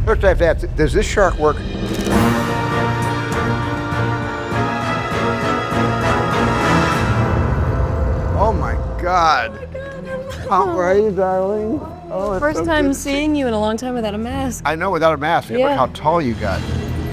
First I have to ask, does this shark work? Oh my God. How are you, darling? Oh, it's First so time good to see seeing you in a long time without a mask. I know, without a mask. Look Yeah. how tall you got.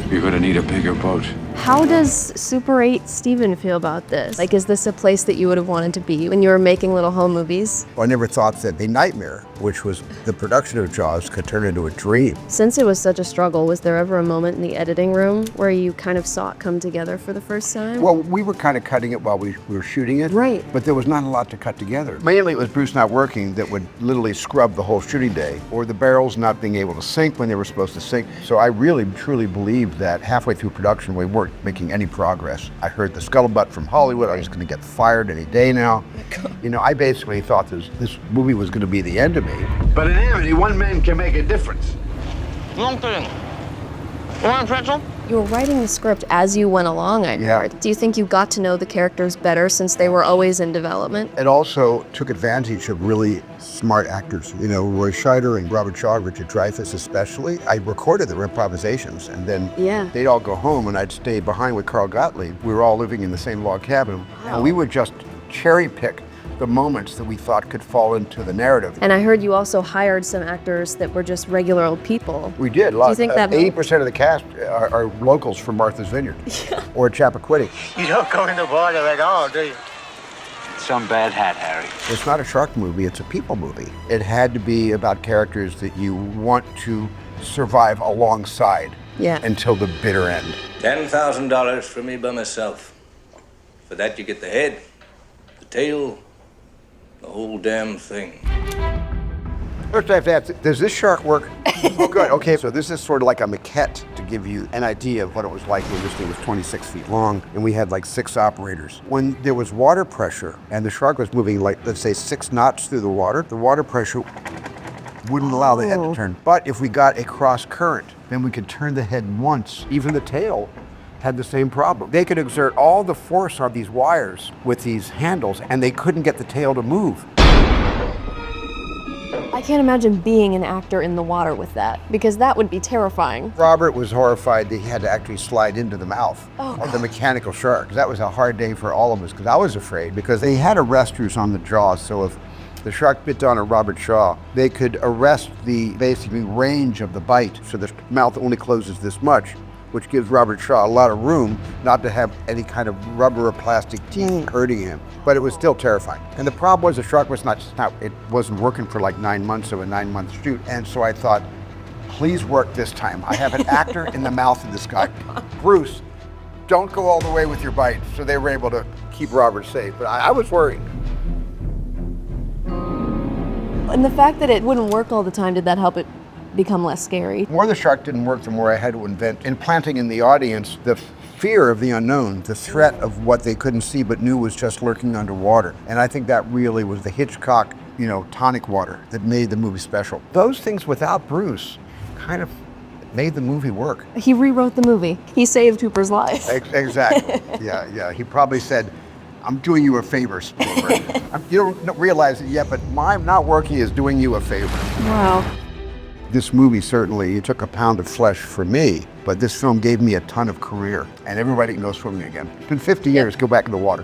You're gonna need a bigger boat. How does Super 8 Steven feel about this? Like, is this a place that you would have wanted to be when you were making little home movies? I never thought that a nightmare, which was the production of Jaws, could turn into a dream. Since it was such a struggle, was there ever a moment in the editing room where you kind of saw it come together for the first time? Well, we were kind of cutting it while we were shooting it. Right. But there was not a lot to cut together. Mainly it was Bruce not working that would literally scrub the whole shooting day, or the barrels not being able to sink when they were supposed to sink. So I really, truly believe that halfway through production, we weren't making any progress. I heard the scuttlebutt from Hollywood, I was going to get fired any day now. You know, I basically thought this movie was going to be the end of me. But in Amity, one man can make a difference. Long thing. You want a pretzel? You were writing the script as you went along, I Yeah. heard. Do you think you got to know the characters better since they were always in development? It also took advantage of really smart actors. You know, Roy Scheider and Robert Shaw, Richard Dreyfuss especially. I recorded their improvisations, and then Yeah. they'd all go home and I'd stay behind with Carl Gottlieb. We were all living in the same log cabin, and we would just cherry pick the moments that we thought could fall into the narrative. And I heard you also hired some actors that were just regular old people. We did. Do you think that 80% of the cast are locals from Martha's Vineyard or Chappaquiddick. You don't go in the water at all, do you? Some bad hat, Harry. It's not a shark movie, it's a people movie. It had to be about characters that you want to survive alongside Yeah. until the bitter end. $10,000 for me by myself. For that you get the head, the tail, the whole damn thing. First I have to ask, does this shark work? Oh, good. Okay, so this is sort of like a maquette to give you an idea of what it was like when this thing was 26 feet long, and we had like 6 operators. When there was water pressure and the shark was moving like, let's say 6 knots through the water pressure wouldn't allow the head to turn. But if we got a cross current, then we could turn the head once. Even the tail had the same problem. They could exert all the force on these wires with these handles, and they couldn't get the tail to move. I can't imagine being an actor in the water with that, because that would be terrifying. Robert was horrified that he had to actually slide into the mouth of the mechanical shark. That was a hard day for all of us, because I was afraid, because they had arresters on the jaws, so if the shark bit down on Robert Shaw, they could arrest the basically range of the bite, so the mouth only closes this much, which gives Robert Shaw a lot of room not to have any kind of rubber or plastic teeth hurting him. But it was still terrifying. And the problem was the shark was it wasn't working for like 9 months of a 9-month shoot. And so I thought, please work this time. I have an actor in the mouth of this guy. Bruce, don't go all the way with your bite. So they were able to keep Robert safe. But I was worried. And the fact that it wouldn't work all the time, did that help it become less scary? The more the shark didn't work, the more I had to invent, implanting in the audience the fear of the unknown, the threat of what they couldn't see but knew was just lurking underwater. And I think that really was the Hitchcock, tonic water that made the movie special. Those things without Bruce kind of made the movie work. He rewrote the movie. He saved Cooper's life. Exactly. Yeah. He probably said, I'm doing you a favor, Spielberg. You don't realize it yet, but my not working is doing you a favor. Wow. This movie certainly, it took a pound of flesh for me, but this film gave me a ton of career, and everybody can go swimming again. It's been 50 years, go back in the water.